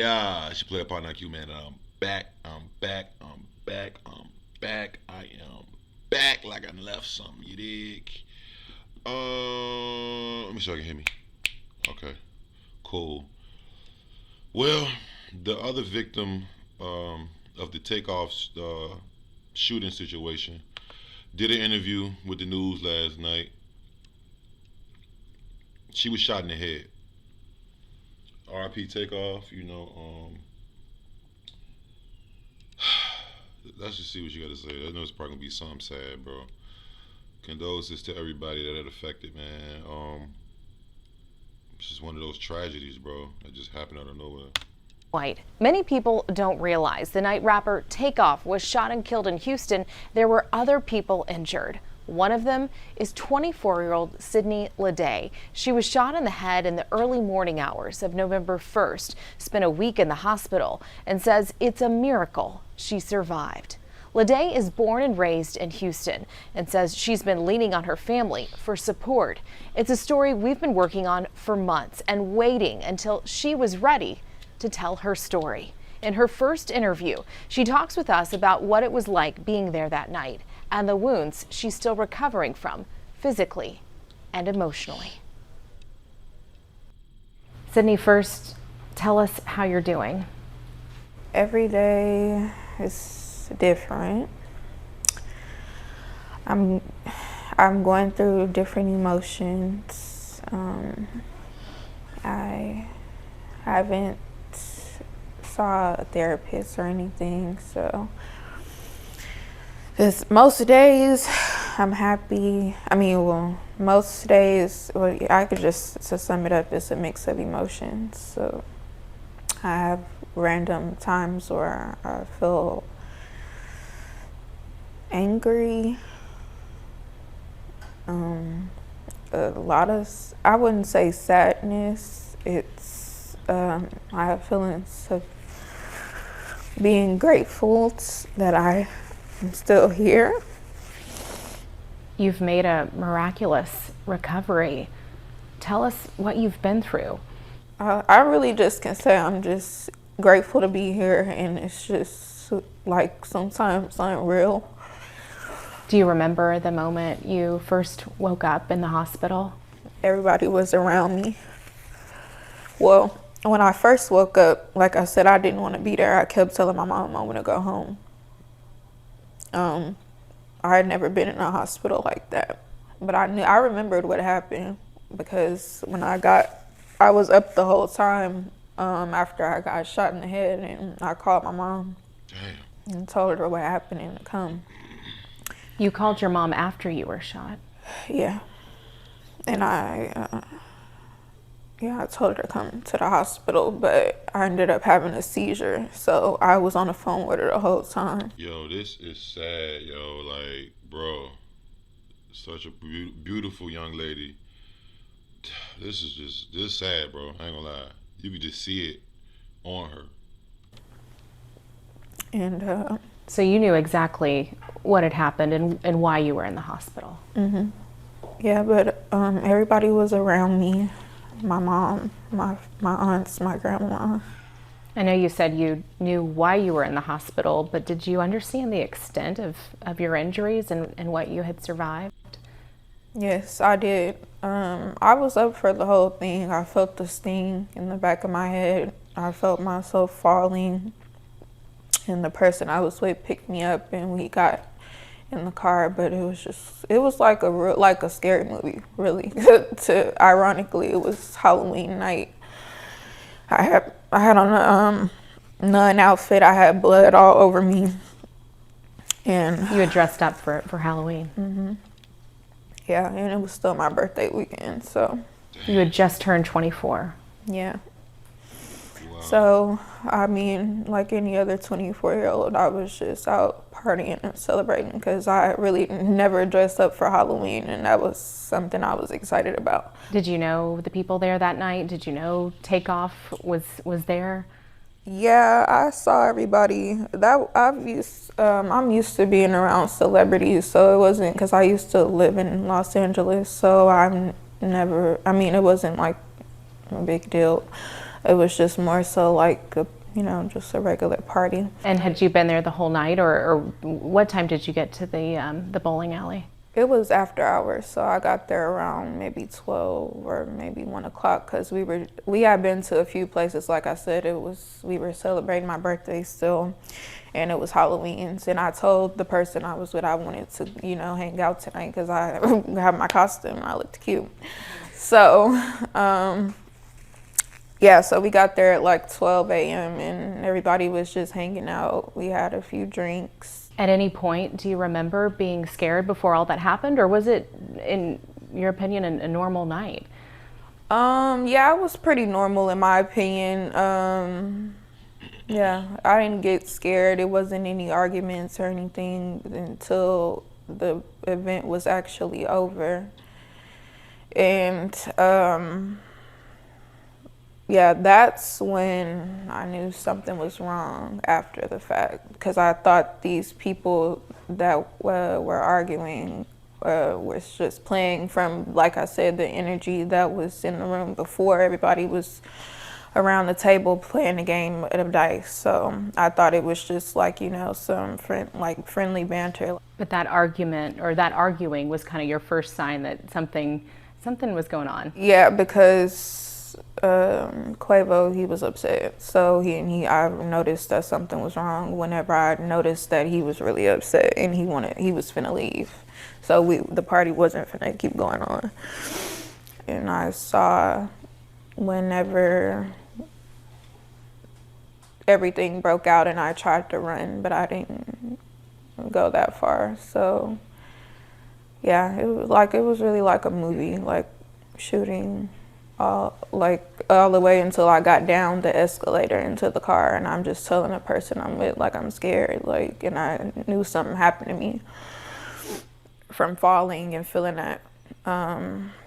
Yeah, she played a part in IQ, man. I'm back. I'm back. I'm back. I'm back. I am back like I left something. You dig? Let me see if I can hear me. Okay, cool. Well, the other victim of the Takeoff shooting situation did an interview with the news last night. She was shot in the head. RIP Takeoff. Let's just see what you got to say. I know it's probably gonna be something sad, bro. Condolences to everybody that affected, man. It's just one of those tragedies, bro, that just happened out of nowhere. White. Many people don't realize the night rapper Takeoff was shot and killed in Houston, there were other people injured. One of them is 24-year-old Sydney Leday. She was shot in the head in the early morning hours of November 1st, spent a week in the hospital, and says it's a miracle she survived. Leday is born and raised in Houston and says she's been leaning on her family for support. It's a story we've been working on for months and waiting until she was ready to tell her story. In her first interview, she talks with us about what it was like being there that night and the wounds she's still recovering from, physically and emotionally. Sydney, first, tell us how you're doing. Every day is different. I'm going through different emotions. I haven't saw a therapist or anything, so because most days I'm happy. Most days, I could just, to sum it up, it's a mix of emotions. So I have random times where I feel angry, a lot of, I wouldn't say sadness, it's I have feelings of being grateful that I am still here. You've made a miraculous recovery. Tell us what you've been through. I really just can say I'm just grateful to be here, and it's just like sometimes unreal. Do you remember the moment you first woke up in the hospital? Everybody was around me. Well, when I first woke up, like I said, I didn't want to be there. I kept telling my mom I want to go home. I had never been in a hospital like that, but I remembered what happened, because when I was up the whole time after I got shot in the head, and I called my mom. Damn. And told her what happened and to come. You called your mom after you were shot? Yeah. And I told her to come to the hospital, but I ended up having a seizure, so I was on the phone with her the whole time. Yo, this is sad, yo. Like, bro, such a beautiful young lady. This is sad, bro. I ain't gonna lie. You could just see it on her. And so you knew exactly what had happened and why you were in the hospital. Mm-hmm. Yeah, but everybody was around me. My mom, my aunts, my grandma. I know you said you knew why you were in the hospital, but did you understand the extent of your injuries and what you had survived? Yes, I did. I was up for the whole thing. I felt the sting in the back of my head. I felt myself falling, and the person I was with picked me up, and we got in the car. But it was like a scary movie, really. Ironically, it was Halloween night. I had on a nun outfit. I had blood all over me, and you had dressed up for Halloween. Mm-hmm. Yeah, and it was still my birthday weekend, so. You had just turned 24. Yeah. Wow. So, like any other 24-year-old, I was just out partying and celebrating, because I really never dressed up for Halloween, and that was something I was excited about. Did you know the people there that night? Did you know Takeoff was there? Yeah, I saw everybody. I'm used to being around celebrities, so it wasn't, because I used to live in Los Angeles, so it wasn't like a big deal. It was just more so like just a regular party. And had you been there the whole night, or what time did you get to the bowling alley? It was after hours, so I got there around maybe 12 or maybe 1 o'clock, because we had been to a few places. Like I said, we were celebrating my birthday still, and it was Halloween. And I told the person I was with I wanted to hang out tonight because I have my costume and I looked cute. So yeah, so we got there at like 12 a.m. and everybody was just hanging out. We had a few drinks. At any point, do you remember being scared before all that happened, or was it, in your opinion, a normal night? Yeah, it was pretty normal in my opinion. Yeah, I didn't get scared. It wasn't any arguments or anything until the event was actually over. And yeah, that's when I knew something was wrong after the fact, because I thought these people that were arguing was just playing from, like I said, the energy that was in the room before. Everybody was around the table playing a game of dice, so I thought it was just like some friendly banter. But that argument or that arguing was kind of your first sign that something was going on. Yeah, because Quavo, he was upset. So I noticed that something was wrong whenever I noticed that he was really upset and he was finna leave. So the party wasn't finna keep going on. And I saw whenever everything broke out and I tried to run, but I didn't go that far. So yeah, it was really like a movie, like shooting all the way until I got down the escalator into the car, and I'm just telling the person I'm with, like, I'm scared, like, and I knew something happened to me from falling and feeling that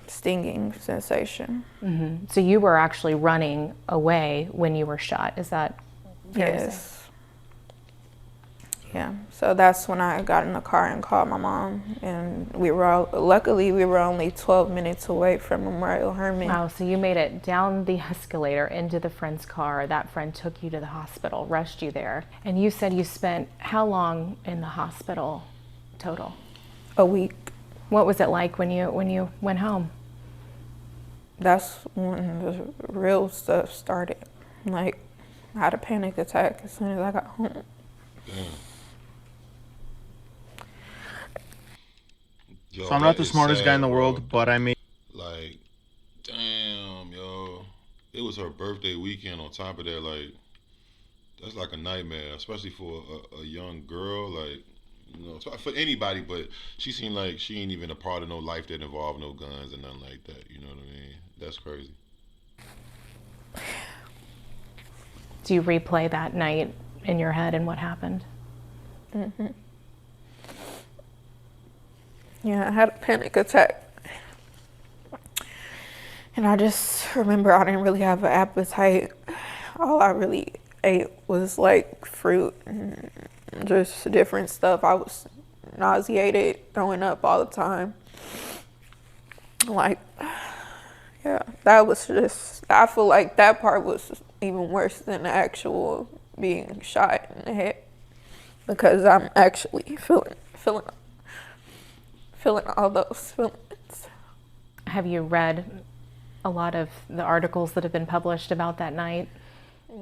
stinging sensation. Mm-hmm. So you were actually running away when you were shot, is that fair to say? Yes. Yeah, so that's when I got in the car and called my mom, and luckily we were only 12 minutes away from Memorial Hermann. Wow, so you made it down the escalator into the friend's car. That friend took you to the hospital, rushed you there. And you said you spent how long in the hospital total? A week. What was it like when you went home? That's when the real stuff started. Like, I had a panic attack as soon as I got home. Damn. Yo, So I'm not the smartest sad, guy in the bro. world, but I made Like, damn, yo. It was her birthday weekend on top of that. Like, that's like a nightmare, especially for a young girl. Like, for anybody, but she seemed like she ain't even a part of no life that involved no guns and nothing like that. You know what I mean? That's crazy. Do you replay that night in your head and what happened? Mm-hmm. Yeah, I had a panic attack. And I just remember I didn't really have an appetite. All I really ate was like fruit and just different stuff. I was nauseated, throwing up all the time. Like, yeah, that was just, I feel like that part was even worse than the actual being shot in the head, because I'm actually feeling all those feelings. Have you read a lot of the articles that have been published about that night?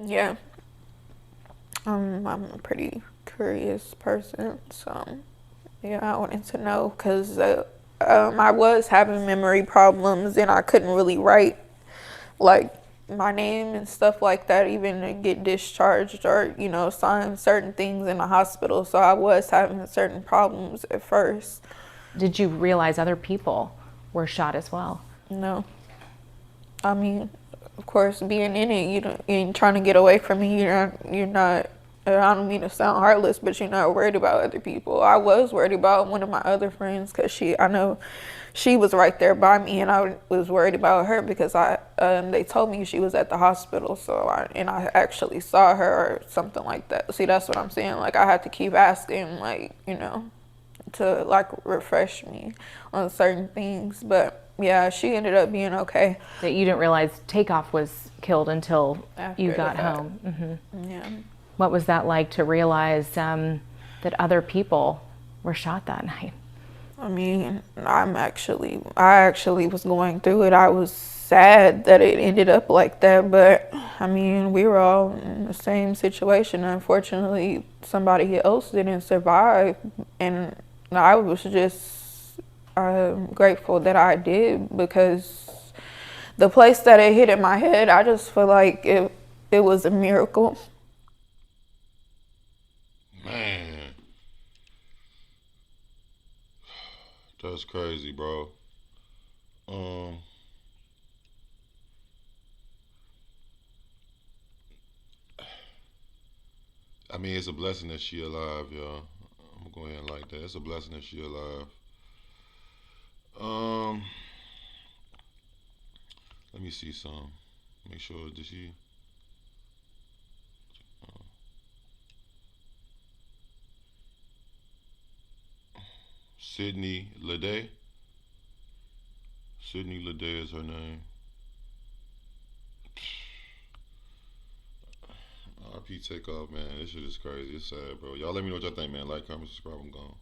Yeah. I'm a pretty curious person, so yeah, I wanted to know, because I was having memory problems and I couldn't really write like my name and stuff like that, even to get discharged or sign certain things in the hospital. So I was having certain problems at first. Did you realize other people were shot as well? No. I mean, of course, being in it, you ain't trying to get away from it. You're not, I don't mean to sound heartless, but you're not worried about other people. I was worried about one of my other friends, because I know she was right there by me, and I was worried about her because they told me she was at the hospital, so I actually saw her or something like that. See, that's what I'm saying. Like, I had to keep asking, like, to like refresh me on certain things. But Yeah, she ended up being okay. That you didn't realize Takeoff was killed until After you the got fact. home. Yeah. What was that like to realize that other people were shot that night? I mean, I actually was going through it. I was sad that it ended up like that, but I mean, we were all in the same situation. Unfortunately, somebody else didn't survive, and I was just grateful that I did, because the place that it hit in my head, I just feel like it was a miracle. Man, that's crazy, bro. Um, I mean, it's a blessing that she alive, y'all. I'm gonna go ahead and like that. It's a blessing that she alive. Um, let me see some. Make sure did she. Sydney Lede. Sydney Lede is her name. RP Takeoff, man. This shit is crazy. It's sad, bro. Y'all let me know what y'all think, man. Like, comment, subscribe. I'm gone.